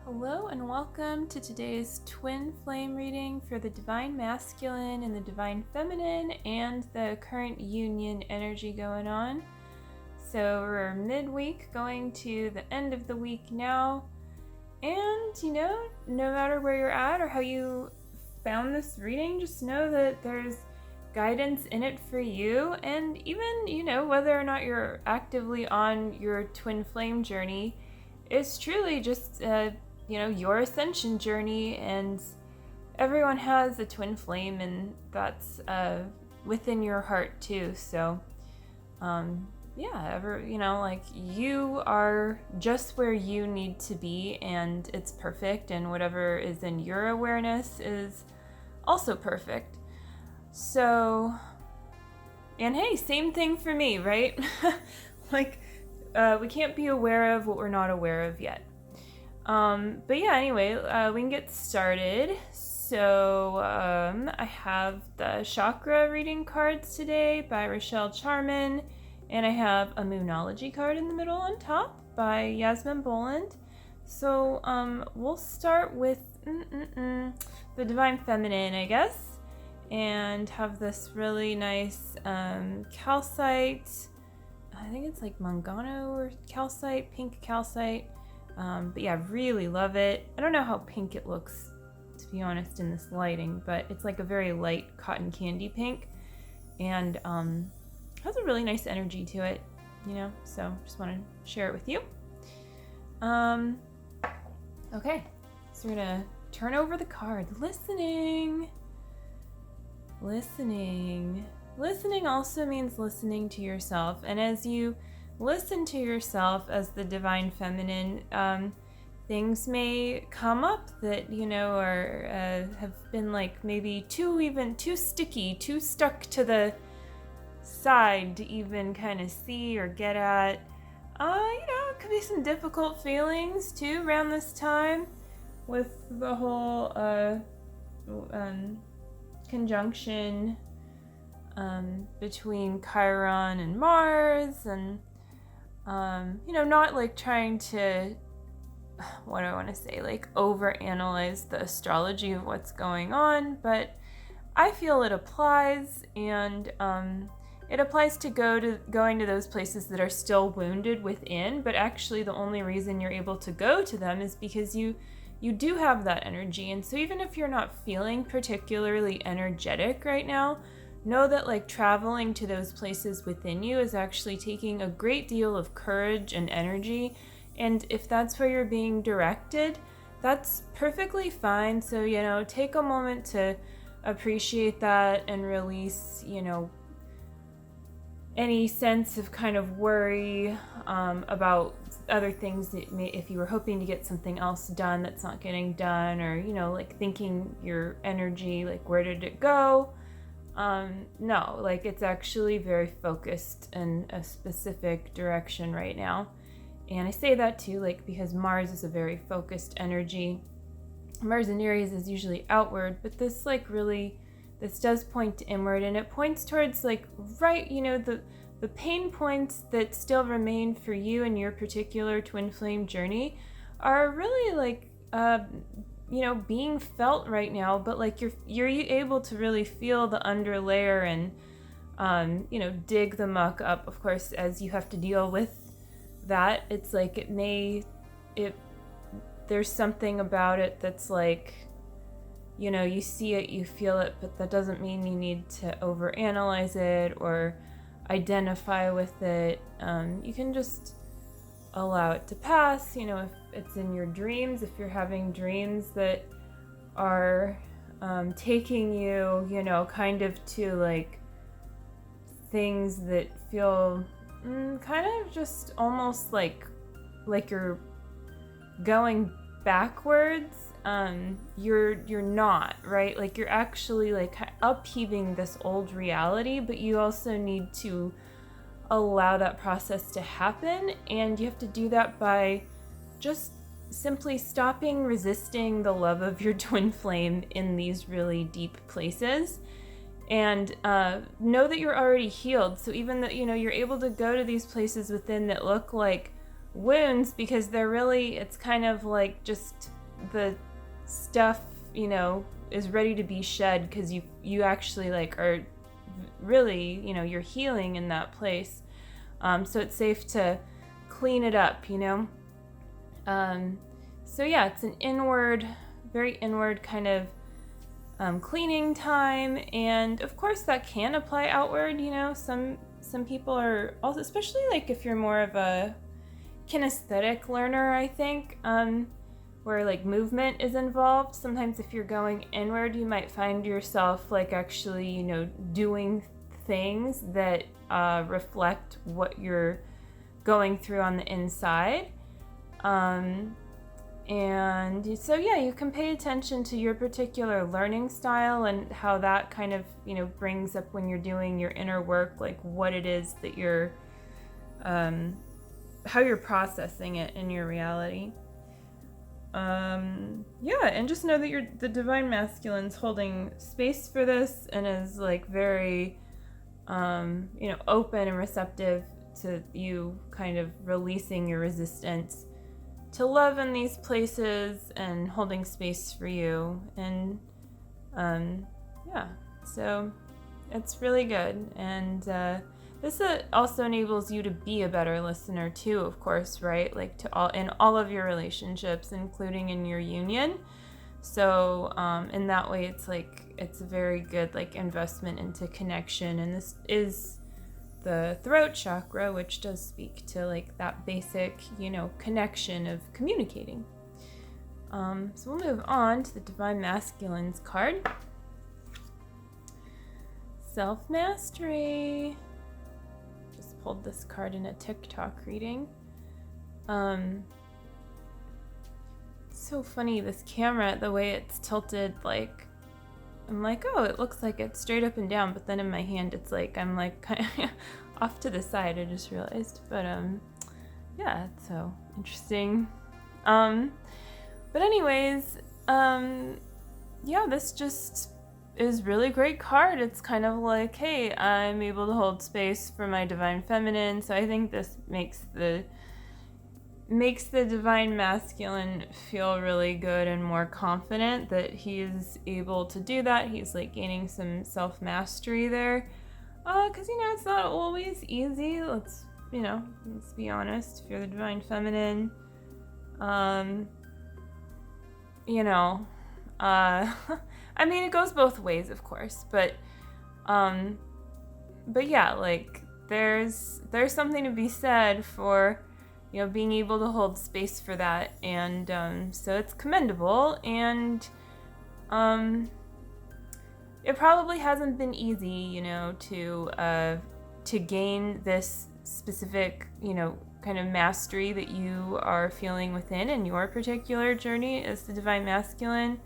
Hello and welcome to today's twin flame reading for the Divine Masculine and the Divine Feminine and the current union energy going on. So we're midweek going to the end of the week now. And no matter where you're at or how you found this reading, just know that there's guidance in it for you. And even, whether or not you're actively on your twin flame journey, it's truly just your ascension journey, and everyone has a twin flame, and that's within your heart too. So you are just where you need to be, and it's perfect, and whatever is in your awareness is also perfect. So, and hey, same thing for me, right? We can't be aware of what we're not aware of yet. Anyway, we can get started. So I have the Chakra reading cards today by Rachelle Charman, and I have a Moonology card in the middle on top by Yasmin Boland. So we'll start with the Divine Feminine, I guess, and have this really nice calcite. I think it's like Mangano or calcite, pink calcite. Really love it. I don't know how pink it looks, to be honest, in this lighting, but it's like a very light cotton candy pink, and has a really nice energy to it, so just want to share it with you. Okay, so we're gonna turn over the card. Listening also means listening to yourself, and as you listen to yourself as the Divine Feminine, things may come up that have been like maybe too sticky, too stuck to the side to even kind of see or get at. It could be some difficult feelings too around this time with the whole conjunction between Chiron and Mars, and not like trying to, what do I want to say, like overanalyze the astrology of what's going on, but I feel it applies, and it applies to going to those places that are still wounded within, but actually the only reason you're able to go to them is because you do have that energy. And so even if you're not feeling particularly energetic right now, know that like traveling to those places within you is actually taking a great deal of courage and energy. And if that's where you're being directed, that's perfectly fine. So, take a moment to appreciate that and release, any sense of kind of worry about other things that if you were hoping to get something else done that's not getting done, or, like thinking your energy, like where did it go? No, like it's actually very focused in a specific direction right now. And I say that too, like, because Mars is a very focused energy. Mars in Aries is usually outward, but this does point to inward, and it points towards like, right, the pain points that still remain for you in your particular twin flame journey are really like, being felt right now, but like you're able to really feel the underlayer and dig the muck up. Of course, as you have to deal with that, it's like there's something about it that's like, you see it, you feel it, but that doesn't mean you need to overanalyze it or identify with it. You can just allow it to pass. If it's in your dreams, if you're having dreams that are taking you, kind of to like things that feel kind of just almost like you're going backwards, you're not, right? Like you're actually like upheaving this old reality, but you also need to allow that process to happen, and you have to do that by just simply stopping resisting the love of your twin flame in these really deep places, and know that you're already healed. So even that you're able to go to these places within that look like wounds, because they're really, it's kind of like just the stuff, is ready to be shed, because you actually like are really, you're healing in that place. So it's safe to clean it up, So yeah, it's an very inward kind of cleaning time, and of course that can apply outward. Some people are also, especially like if you're more of a kinesthetic learner, I think, where like movement is involved. Sometimes if you're going inward, you might find yourself like actually, doing things that reflect what you're going through on the inside. And so, yeah, you can pay attention to your particular learning style and how that kind of, brings up when you're doing your inner work, like what it is that you're, how you're processing it in your reality. Yeah, and just know that the Divine Masculine's holding space for this and is like very, open and receptive to you kind of releasing your resistance to love in these places and holding space for you. And yeah, so it's really good. And this also enables you to be a better listener too, of course, right? Like in all of your relationships, including in your union. So in that way, it's a very good like investment into connection. And this is the throat chakra, which does speak to like that basic, connection of communicating. So we'll move on to the Divine Masculine's card. Self-mastery. Just pulled this card in a TikTok reading. So funny, this camera, the way it's tilted, like, I'm like, oh, it looks like it's straight up and down, but then in my hand, it's like, I'm like kind of off to the side, I just realized. But, yeah, it's so interesting. But anyways, yeah, this just is really great card. It's kind of like, hey, I'm able to hold space for my Divine Feminine. So I think this makes the Divine Masculine feel really good and more confident that he's able to do that. He's like gaining some self-mastery there. Because, it's not always easy. Let's be honest. If you're the Divine Feminine, I mean, it goes both ways, of course, but yeah, like there's something to be said for, being able to hold space for that, and so it's commendable, and it probably hasn't been easy, to gain this specific, kind of mastery that you are feeling within in your particular journey as the Divine Masculine.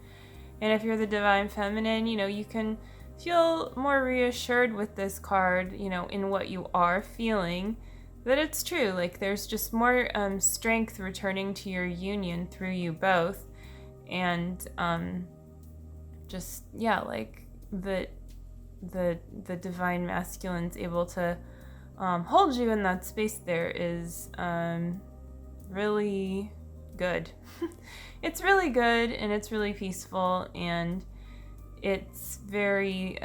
And if you're the Divine Feminine, you can feel more reassured with this card, in what you are feeling, that it's true. Like there's just more strength returning to your union through you both. And just, yeah, like the Divine Masculine's able to hold you in that space there is really good. It's really good, and it's really peaceful, and it's very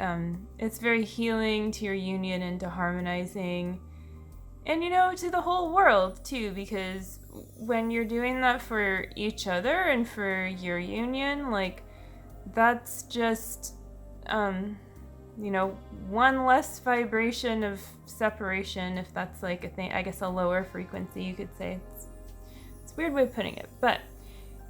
healing to your union and to harmonizing, and to the whole world too, because when you're doing that for each other and for your union, like that's just one less vibration of separation, if that's like a thing, I guess a lower frequency, you could say. It's a weird way of putting it, but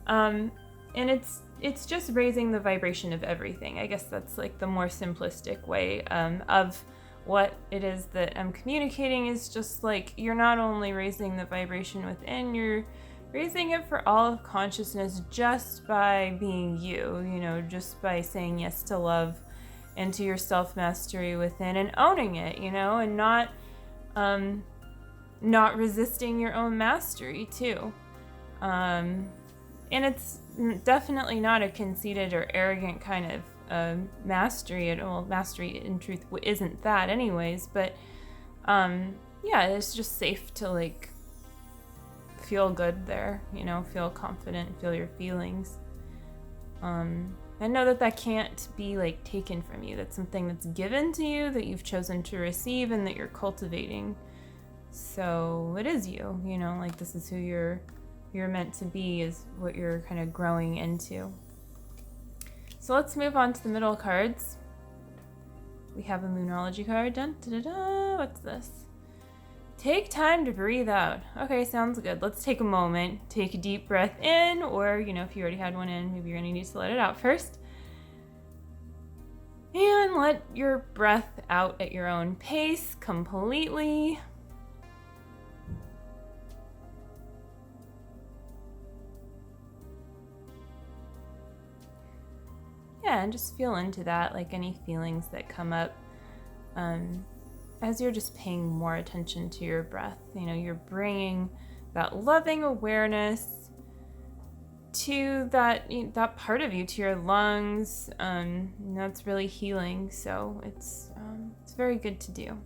and it's just raising the vibration of everything. I guess that's like the more simplistic way of what it is that I'm communicating, is just like you're not only raising the vibration within, you're raising it for all of consciousness just by being you, just by saying yes to love and to your self-mastery within and owning it, and not resisting your own mastery too. And it's definitely not a conceited or arrogant kind of mastery. Mastery in truth isn't that anyways, but yeah, it's just safe to like feel good there, feel confident, feel your feelings. I know that can't be like taken from you. That's something that's given to you, that you've chosen to receive, and that you're cultivating. So it is you, like this is who you're meant to be, is what you're kind of growing into. So let's move on to the middle cards. We have a Moonology card. Dun, da, da, da. What's this? Take time to breathe out. Okay, sounds good. Let's take a moment. Take a deep breath in, or, if you already had one in, maybe you're going to need to let it out first. And let your breath out at your own pace completely. Yeah, and just feel into that, like any feelings that come up as you're just paying more attention to your breath. You're bringing that loving awareness to that part of you, to your lungs. And that's really healing, so it's very good to do.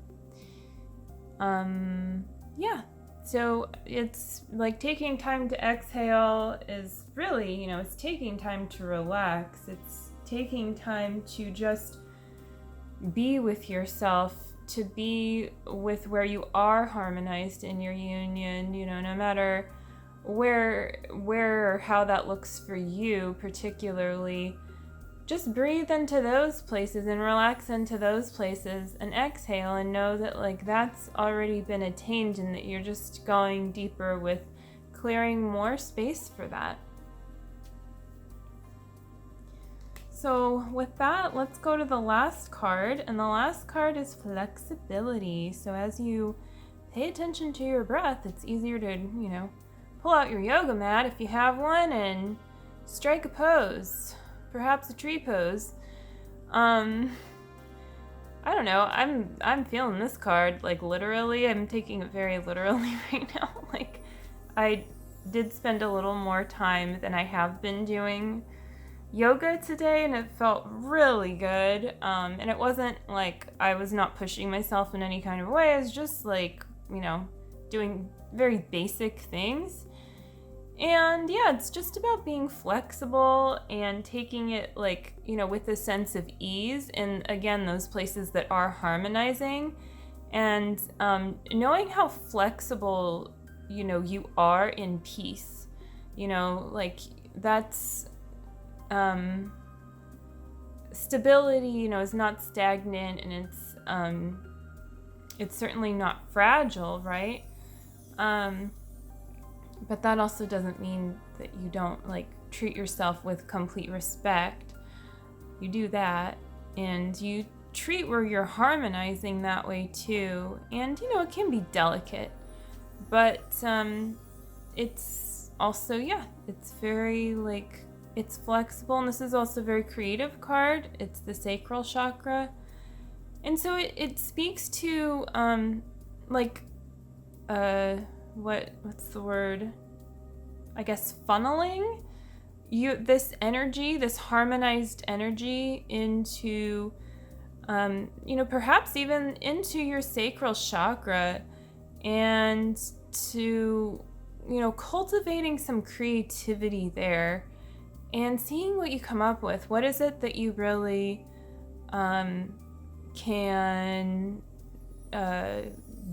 Yeah. So it's like taking time to exhale is really, it's taking time to relax. It's taking time to just be with yourself, to be with where you are harmonized in your union, no matter where or how that looks for you particularly. Just breathe into those places and relax into those places and exhale, and know that like that's already been attained, and that you're just going deeper with clearing more space for that. So with that, let's go to the last card, and the last card is flexibility. So as you pay attention to your breath, it's easier to, pull out your yoga mat if you have one and strike a pose, perhaps a tree pose. I don't know, I'm feeling this card, like literally, I'm taking it very literally right now. Like, I did spend a little more time than I have been doing yoga today, and it felt really good. And it wasn't like I was not pushing myself in any kind of way. I was just like, doing very basic things. And yeah, it's just about being flexible and taking it like, with a sense of ease. And again, those places that are harmonizing, and knowing how flexible, you are in peace, like that's stability, is not stagnant, and it's certainly not fragile, right? But that also doesn't mean that you don't like treat yourself with complete respect. You do that, and you treat where you're harmonizing that way too. And it can be delicate, but it's also, it's very like, it's flexible. And this is also a very creative card. It's the sacral chakra, and so it speaks to what's the word? I guess funneling this energy, this harmonized energy into perhaps even into your sacral chakra, and to cultivating some creativity there, and seeing what you come up with. What is it that you really can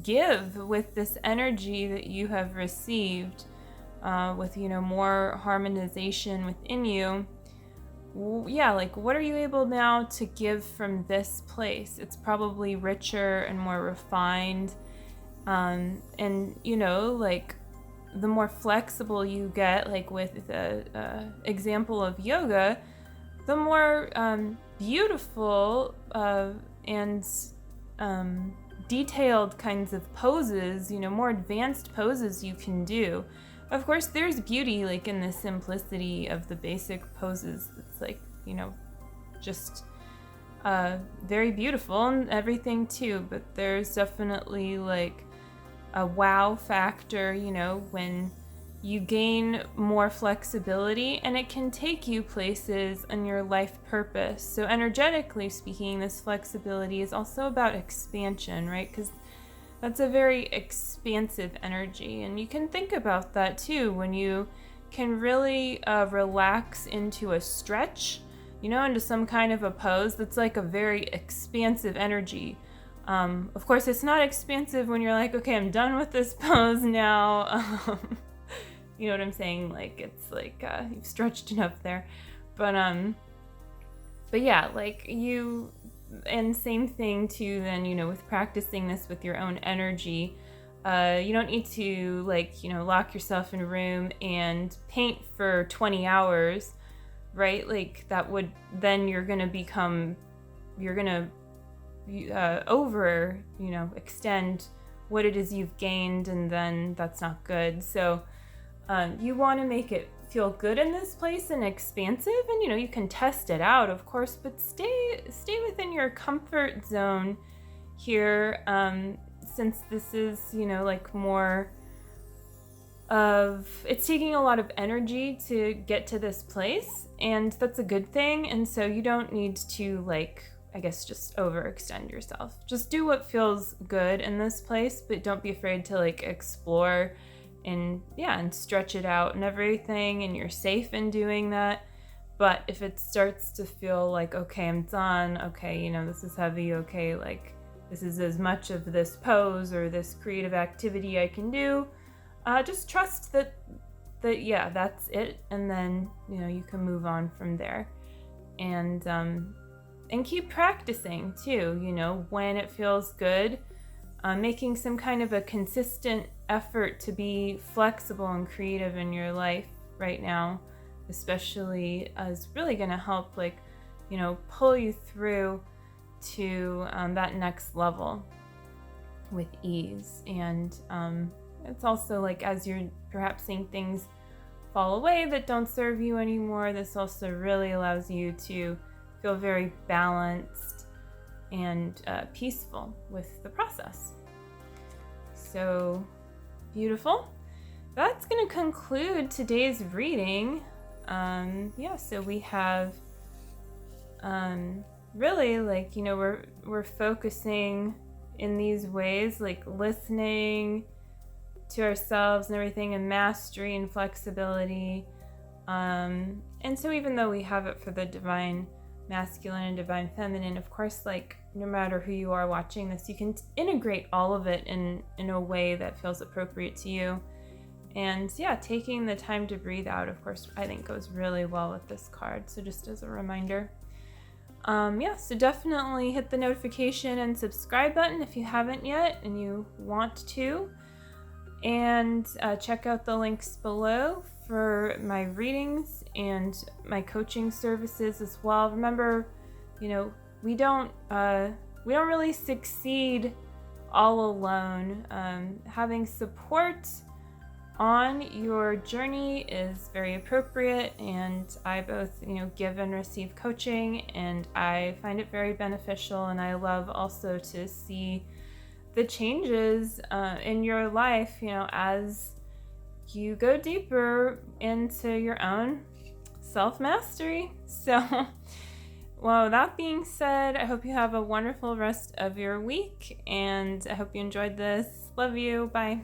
give with this energy that you have received, with more harmonization within you? Like what are you able now to give from this place? It's probably richer and more refined, and like the more flexible you get, like with the example of yoga, the more beautiful and detailed kinds of poses, more advanced poses you can do. Of course, there's beauty like in the simplicity of the basic poses. It's like, just very beautiful and everything too, but there's definitely like a wow factor, when you gain more flexibility, and it can take you places in your life purpose. So energetically speaking, this flexibility is also about expansion, right? Because that's a very expansive energy, and you can think about that too when you can really relax into a stretch, into some kind of a pose that's like a very expansive energy. Of course, it's not expansive when you're like, okay, I'm done with this pose now. You know what I'm saying? Like, it's like you've stretched enough there. But yeah, and same thing too then, with practicing this with your own energy. You don't need to lock yourself in a room and paint for 20 hours, right? Like that would, then you're going to extend what it is you've gained, and then that's not good. So you want to make it feel good in this place and expansive, and you can test it out, of course, but stay within your comfort zone here, since this is more of, it's taking a lot of energy to get to this place, and that's a good thing. And so you don't need to just overextend yourself. Just do what feels good in this place, but don't be afraid to explore and stretch it out and everything, and you're safe in doing that. But if it starts to feel like, okay, I'm done, okay, this is heavy, okay, this is as much of this pose or this creative activity I can do, just trust that that's it, and then you can move on from there. And keep practicing too, when it feels good, making some kind of a consistent effort to be flexible and creative in your life right now, especially, is really going to help pull you through to that next level with ease. And it's also as you're perhaps seeing things fall away that don't serve you anymore, this also really allows you to feel very balanced and peaceful with the process. So beautiful. That's going to conclude today's reading. So we have really we're focusing in these ways, listening to ourselves and everything, and mastery and flexibility. And so even though we have it for the divine masculine and divine feminine, of course, no matter who you are watching this, you can integrate all of it in a way that feels appropriate to you. And taking the time to breathe out, of course, I think goes really well with this card. So just as a reminder, so definitely hit the notification and subscribe button if you haven't yet and you want to, and check out the links below for my readings and my coaching services as well. Remember, we don't really succeed all alone. Having support on your journey is very appropriate, and I both give and receive coaching, and I find it very beneficial. And I love also to see the changes in your life, as you go deeper into your own self-mastery. So, well, that being said, I hope you have a wonderful rest of your week, and I hope you enjoyed this. Love you. Bye.